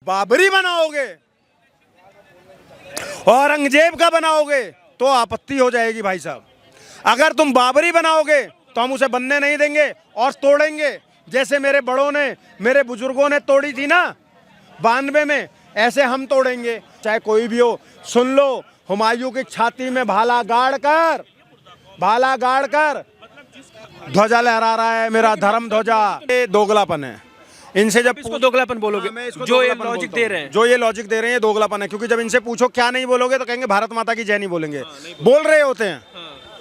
बाबरी बनाओगे, औरंगजेब का बनाओगे तो आपत्ति हो जाएगी भाई साहब। अगर तुम बाबरी बनाओगे तो हम उसे बनने नहीं देंगे और तोड़ेंगे, जैसे मेरे बड़ों ने, मेरे बुजुर्गों ने तोड़ी थी ना 92 में, ऐसे हम तोड़ेंगे। चाहे कोई भी हो, सुन लो, हुमायूं की छाती में भाला गाड़ कर ध्वजा लहरा रहा है मेरा धर्म ध्वजा। ये दोगलापन है। इनसे जब इसको दोगलापन बोलोगे? मैं इसको जो ये दोगलापन लॉजिक बोलता दे हूं। रहे हैं, जो ये लॉजिक दे रहे हैं ये दोगलापन है, क्योंकि जब इनसे पूछो क्या नहीं बोलोगे तो कहेंगे भारत माता की जय नहीं बोलेंगे। बोल रहे होते हैं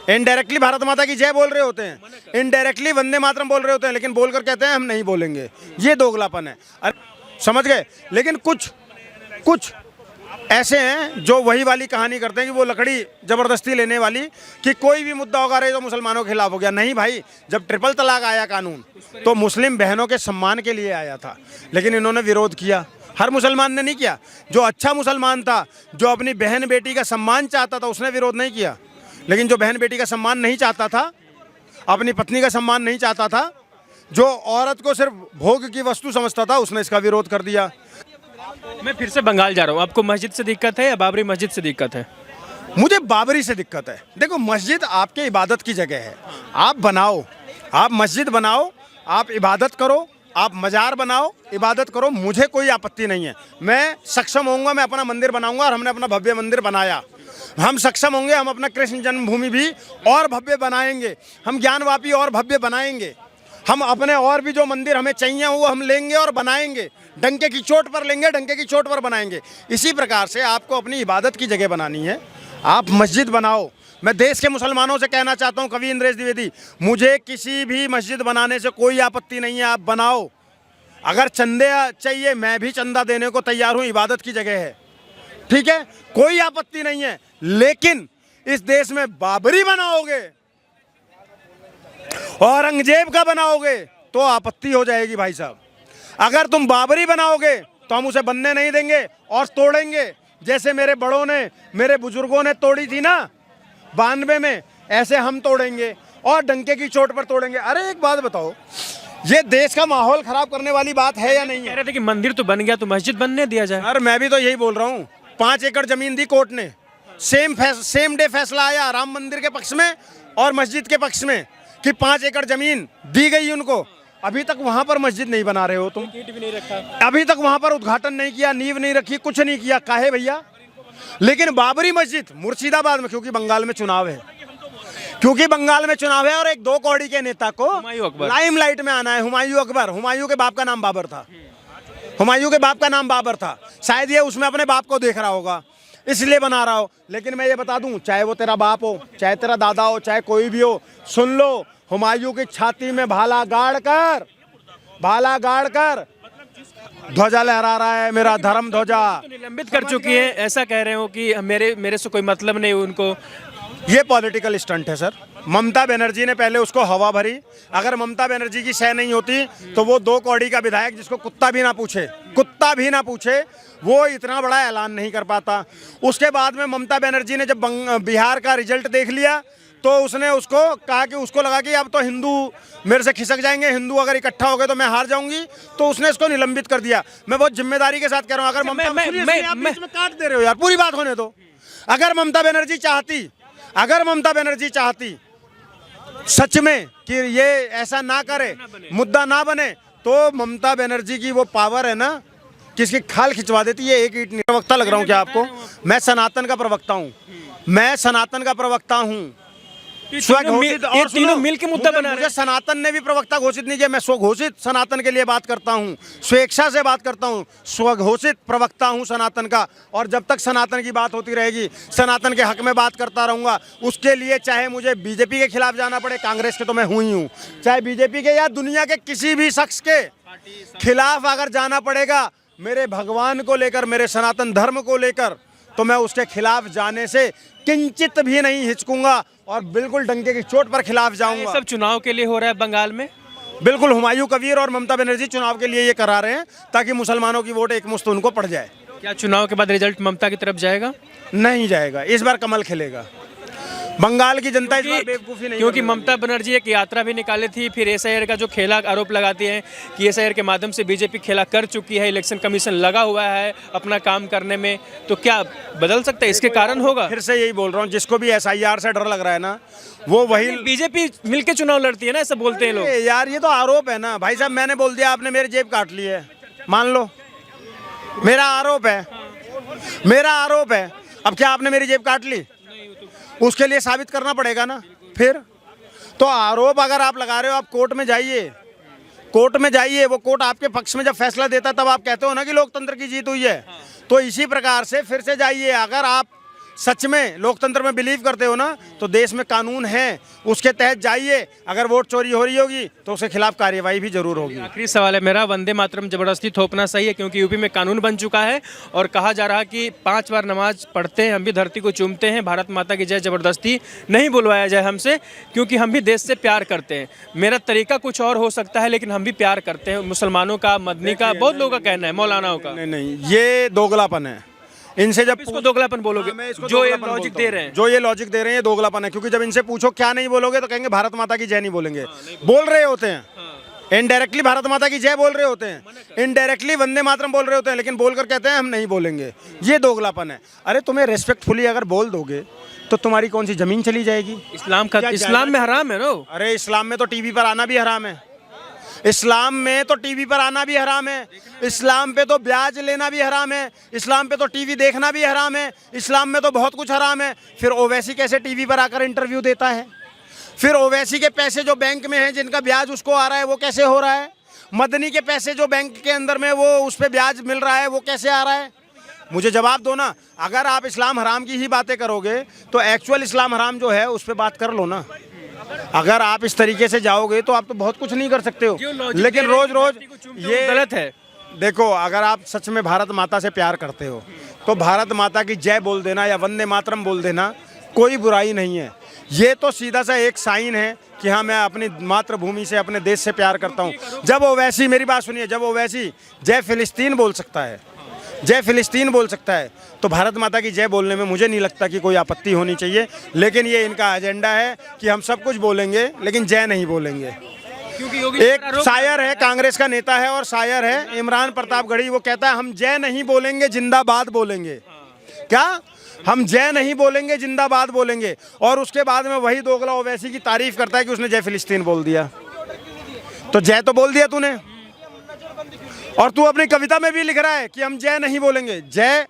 इनडायरेक्टली, भारत माता की जय बोल रहे होते हैं, इनडायरेक्टली वंदे मातरम बोल रहे होते हैं, लेकिन बोलकर कहते हैं हम नहीं बोलेंगे। ये दोगलापन है, समझ गए। लेकिन कुछ ऐसे हैं जो वही वाली कहानी करते हैं कि वो लकड़ी जबरदस्ती लेने वाली, कि कोई भी मुद्दा होगा रहे तो मुसलमानों के खिलाफ हो गया। नहीं भाई, जब ट्रिपल तलाक आया कानून तो मुस्लिम बहनों के सम्मान के लिए आया था, लेकिन इन्होंने विरोध किया। हर मुसलमान ने नहीं किया। जो अच्छा मुसलमान था, जो अपनी बहन बेटी का सम्मान चाहता था, उसने विरोध नहीं किया। लेकिन जो बहन बेटी का सम्मान नहीं चाहता था, अपनी पत्नी का सम्मान नहीं चाहता था, जो औरत को सिर्फ भोग की वस्तु समझता था, उसने इसका विरोध कर दिया। मैं फिर से बंगाल जा रहा हूँ। आपको मस्जिद से दिक्कत है या बाबरी मस्जिद से दिक्कत है? मुझे बाबरी से दिक्कत है। देखो, मस्जिद आपके इबादत की जगह है, आप बनाओ, आप मस्जिद बनाओ, आप इबादत करो, आप मजार बनाओ, इबादत करो, मुझे कोई आपत्ति नहीं है। मैं सक्षम होऊंगा, मैं अपना मंदिर बनाऊंगा, और हमने अपना भव्य मंदिर बनाया। हम सक्षम होंगे, हम अपना कृष्ण जन्मभूमि भी और भव्य बनाएंगे, हम ज्ञानवापी और भव्य बनाएंगे, हम अपने और भी जो मंदिर हमें चाहिए वो हम लेंगे और बनाएंगे, डंके की चोट पर लेंगे, डंके की चोट पर बनाएंगे। इसी प्रकार से आपको अपनी इबादत की जगह बनानी है, आप मस्जिद बनाओ। मैं देश के मुसलमानों से कहना चाहता हूं, कवि इंद्रेश द्विवेदी, मुझे किसी भी मस्जिद बनाने से कोई आपत्ति नहीं है, आप बनाओ। अगर चंदे चाहिए, मैं भी चंदा देने को तैयार हूं, इबादत की जगह है, ठीक है, कोई आपत्ति नहीं है। लेकिन इस देश में बाबरी बनाओगे, औरंगजेब का बनाओगे तो आपत्ति हो जाएगी भाई साहब। अगर तुम बाबरी बनाओगे तो हम उसे बनने नहीं देंगे और तोड़ेंगे, जैसे मेरे बड़ों ने, मेरे बुजुर्गों ने तोड़ी थी ना 92 में, ऐसे हम तोड़ेंगे और डंके की चोट पर तोड़ेंगे। अरे एक बात बताओ, ये देश का माहौल खराब करने वाली बात है या नहीं कह है? रहे थे कि मंदिर तो बन गया तो मस्जिद बनने दिया जाए। अरे मैं भी तो यही बोल रहा हूँ। 5 एकड़ जमीन दी कोर्ट ने, सेम डे फैसला आया राम मंदिर के पक्ष में और मस्जिद के पक्ष में, कि 5 एकड़ जमीन दी गई उनको। अभी तक वहां पर मस्जिद नहीं बना रहे हो तुम, ईंट भी नहीं रखा, अभी तक वहां पर उद्घाटन नहीं किया, नींव नहीं रखी, कुछ नहीं किया, काहे भैया? लेकिन बाबरी मस्जिद मुर्शिदाबाद में, क्योंकि बंगाल में चुनाव है, और एक 2 कौड़ी के नेता को लाइमलाइट में आना है, हुमायूं अकबर। हुमायूं के बाप का नाम बाबर था, शायद ये उसमें अपने बाप को देख रहा होगा, इसलिए बना रहा हो। लेकिन मैं ये बता दूं, चाहे वो तेरा बाप हो, चाहे तेरा दादा हो, चाहे कोई भी हो, सुन लो, हुमायूं की छाती में भाला गाड़ कर ध्वजा लहरा रहा है मेरा धर्म ध्वजा। तो निलंबित कर चुकी है, ऐसा कह रहे हो कि मेरे से कोई मतलब नहीं उनको। ये पॉलिटिकल स्टंट है सर। ममता बनर्जी ने पहले उसको हवा भरी। अगर ममता बनर्जी की सह नहीं होती तो वो 2 कौड़ी का विधायक, जिसको कुत्ता भी ना पूछे, वो इतना बड़ा ऐलान नहीं कर पाता। उसके बाद में ममता बनर्जी ने जब बिहार का रिजल्ट देख लिया तो उसने उसको कहा कि उसको लगा कि अब तो हिंदू मेरे से खिसक जाएंगे, हिंदू अगर इकट्ठा हो गए तो मैं हार जाऊंगी, तो उसने इसको निलंबित कर दिया। मैं बहुत जिम्मेदारी के साथ कह रहा हूँ। अगर ममता, आप बीच में काट दे रहे हो यार, पूरी बात होने दो। अगर ममता बनर्जी चाहती सच में कि ये ऐसा ना करे, मुद्दा ना बने, तो ममता बनर्जी की वो पावर है ना, किसकी खाल खिंचवा देती है। एक ईंट नहीं। प्रवक्ता लग रहा हूँ क्या आपको? मैं सनातन का प्रवक्ता हूँ। ये तीनों मिल के मुद्दा बना रहे हैं। सनातन ने भी प्रवक्ता घोषित नहीं किया। मैं स्वघोषित सनातन के लिए बात करता हूँ, स्वेच्छा से बात करता हूँ, स्वघोषित प्रवक्ता हूँ सनातन का। और जब तक सनातन की बात होती रहेगी, सनातन के हक में बात करता रहूंगा। उसके लिए चाहे मुझे बीजेपी के खिलाफ जाना पड़े, कांग्रेस के तो मैं हूँ ही हूँ, चाहे बीजेपी के या दुनिया के किसी भी शख्स के खिलाफ अगर जाना पड़ेगा, मेरे भगवान को लेकर, मेरे सनातन धर्म को लेकर, तो मैं उसके खिलाफ जाने से किंचित भी नहीं हिचकूंगा और बिल्कुल डंके की चोट पर खिलाफ जाऊंगा। ये सब चुनाव के लिए हो रहा है बंगाल में? बिल्कुल, हुमायूं कबीर और ममता बनर्जी चुनाव के लिए ये करा रहे हैं ताकि मुसलमानों की वोट एकमुश्त उनको पड़ जाए। क्या चुनाव के बाद रिजल्ट ममता की तरफ जाएगा? नहीं जाएगा, इस बार कमल खिलेगा। बंगाल की जनता इस बार बेवकूफ़ी नहीं क्योंकि करने वाली। ममता बनर्जी एक यात्रा भी निकाली थी, फिर एसआईआर का जो खेला आरोप लगाती हैं कि एसआईआर के माध्यम से बीजेपी खेला कर चुकी है, इलेक्शन कमीशन लगा हुआ है अपना काम करने में, तो क्या बदल सकता है? इसके कारण होगा। फिर से यही बोल रहा हूँ, जिसको भी एसआईआर से डर लग रहा है ना, वो वही बीजेपी मिलके चुनाव लड़ती है ना, ऐसा बोलते हैं लोग। अरे यार ये तो आरोप है ना भाई साहब, मैंने बोल दिया आपने मेरी जेब काट ली है, मान लो मेरा आरोप है, मेरा आरोप है। अब क्या आपने मेरी जेब काट ली? उसके लिए साबित करना पड़ेगा ना। फिर तो आरोप अगर आप लगा रहे हो, आप कोर्ट में जाइए, कोर्ट में जाइए, वो कोर्ट आपके पक्ष में जब फैसला देता है तब आप कहते हो ना कि लोकतंत्र की जीत हुई है। तो इसी प्रकार से फिर से जाइए, अगर आप सच में लोकतंत्र में बिलीव करते हो ना, तो देश में कानून है, उसके तहत जाइए। अगर वोट चोरी हो रही होगी तो उसके खिलाफ कार्यवाही भी जरूर होगी। आखिरी सवाल है मेरा, वंदे मातरम जबरदस्ती थोपना सही है? क्योंकि यूपी में कानून बन चुका है और कहा जा रहा है कि 5 बार नमाज पढ़ते हैं, हम भी धरती को चूमते हैं, भारत माता की जय जबरदस्ती नहीं बुलवाया जाए हमसे, क्योंकि हम भी देश से प्यार करते हैं। मेरा तरीका कुछ और हो सकता है, लेकिन हम भी प्यार करते हैं। मुसलमानों का, मदनी का, बहुत लोगों का कहना है, मौलानाओं का। नहीं नहीं, ये दोगलापन है। इनसे जब इसको दोगलापन बोलोगे? मैं इसको जो ये दोगलापन लॉजिक बोलता दे हूँ। रहे हैं, जो ये लॉजिक दे रहे हैं, ये दोगलापन है। क्योंकि जब इनसे पूछो क्या नहीं बोलोगे तो कहेंगे भारत माता की जय नहीं बोलेंगे। बोल रहे होते हैं इनडायरेक्टली, भारत माता की जय बोल रहे होते हैं, इनडायरेक्टली वंदे मातरम बोल रहे होते हैं, लेकिन बोलकर कहते हैं हम नहीं बोलेंगे। ये दोगलापन है। अरे तुम्हें रेस्पेक्टफुली अगर बोल दोगे तो तुम्हारी कौन सी जमीन चली जाएगी? इस्लाम में हराम है ना? अरे इस्लाम में तो टीवी पर आना भी हराम है, इस्लाम में तो टीवी पर आना भी हराम है, इस्लाम पे तो ब्याज लेना भी हराम है, इस्लाम पे तो टीवी देखना भी हराम है, इस्लाम में तो बहुत कुछ हराम है। फिर ओवैसी कैसे टीवी पर आकर इंटरव्यू देता है? फिर ओवैसी के पैसे जो बैंक में हैं, जिनका ब्याज उसको आ रहा है, वो कैसे हो रहा है? मदनी के पैसे जो बैंक के अंदर में वो उस पर ब्याज मिल रहा है, वो कैसे आ रहा है? मुझे जवाब दो ना। अगर आप इस्लाम हराम की ही बातें करोगे तो एक्चुअल इस्लाम हराम जो है उस पर बात कर लो ना। अगर आप इस तरीके से जाओगे तो आप तो बहुत कुछ नहीं कर सकते हो। लेकिन रोज रोज ये गलत है। देखो, अगर आप सच में भारत माता से प्यार करते हो तो भारत माता की जय बोल देना या वंदे मातरम बोल देना कोई बुराई नहीं है। ये तो सीधा सा एक साइन है कि हाँ, मैं अपनी मातृभूमि से, अपने देश से प्यार करता हूँ। जब ओवैसी, मेरी बात सुनिए, जब ओवैसी जय फिलिस्तीन बोल सकता है, जय फिलिस्तीन बोल सकता है, तो भारत माता की जय बोलने में मुझे नहीं लगता कि कोई आपत्ति होनी चाहिए। लेकिन ये इनका एजेंडा है कि हम सब कुछ बोलेंगे लेकिन जय नहीं बोलेंगे। एक शायर है, कांग्रेस का नेता है और शायर है इमरान प्रतापगढ़ी, वो कहता है हम जय नहीं बोलेंगे जिंदाबाद बोलेंगे। क्या? हम जय नहीं बोलेंगे जिंदाबाद बोलेंगे। और उसके बाद में वही दोगला ओवैसी की तारीफ करता है कि उसने जय फिलिस्तीन बोल दिया। तो जय तो बोल दिया तूने, और तू अपनी कविता में भी लिख रहा है कि हम जय नहीं बोलेंगे। जय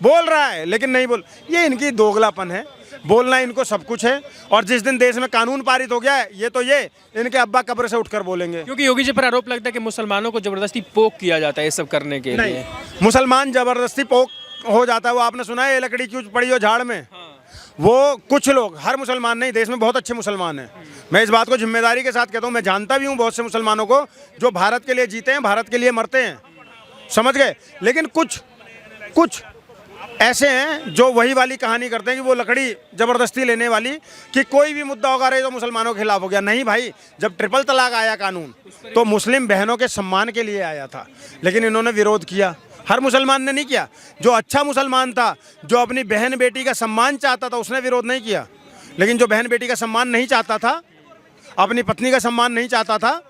बोल रहा है लेकिन नहीं बोल। ये इनकी दोगलापन है। बोलना इनको सब कुछ है, और जिस दिन देश में कानून पारित हो गया है, ये तो ये इनके अब्बा कब्र से उठकर बोलेंगे। क्योंकि योगी जी पर आरोप लगता है कि मुसलमानों को जबरदस्ती पोक किया जाता है ये सब करने के लिए। मुसलमान जबरदस्ती पोक हो जाता है। वो आपने सुना है, ये लकड़ी क्यों पड़ी हो झाड़ में? वो कुछ लोग, हर मुसलमान नहीं, देश में बहुत अच्छे मुसलमान हैं। मैं इस बात को जिम्मेदारी के साथ कहता हूँ। मैं जानता भी हूँ बहुत से मुसलमानों को जो भारत के लिए जीते हैं, भारत के लिए मरते हैं, समझ गए। लेकिन कुछ ऐसे हैं जो वही वाली कहानी करते हैं कि वो लकड़ी जबरदस्ती लेने वाली, कि कोई भी मुद्दा होगा रहे तो मुसलमानों के खिलाफ हो गया। नहीं भाई, जब ट्रिपल तलाक आया कानून तो मुस्लिम बहनों के सम्मान के लिए आया था, लेकिन इन्होंने विरोध किया। हर मुसलमान ने नहीं किया। जो अच्छा मुसलमान था, जो अपनी बहन बेटी का सम्मान चाहता था, उसने विरोध नहीं किया। लेकिन जो बहन बेटी का सम्मान नहीं चाहता था, अपनी पत्नी का सम्मान नहीं चाहता था,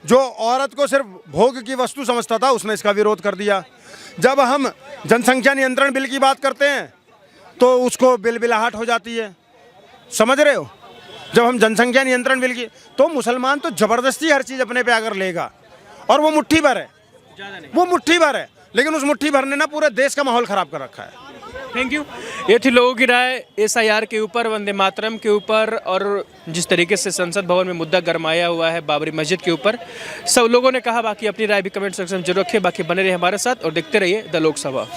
जो औरत को सिर्फ भोग की वस्तु समझता था, उसने इसका विरोध कर दिया। जब हम जनसंख्या नियंत्रण बिल की बात करते हैं तो उसको बिलबिलाहट हो जाती है, समझ रहे हो। जब हम जनसंख्या नियंत्रण बिल की, तो मुसलमान तो जबरदस्ती हर चीज़ अपने पे आकर लेगा, और वो मुट्ठी भर है, वो मुट्ठी भर है। लेकिन उस मुट्ठी भर ने ना पूरे देश का माहौल खराब कर रखा है। Thank you. ये थी लोगों की राय एसआईआर के ऊपर, वंदे मातरम के ऊपर, और जिस तरीके से संसद भवन में मुद्दा गरमाया हुआ है बाबरी मस्जिद के ऊपर। सब लोगों ने कहा, बाकी अपनी राय भी कमेंट सेक्शन में जरूर रखिए। बाकी बने रहिए हमारे साथ और देखते रहिए द लोकसभा।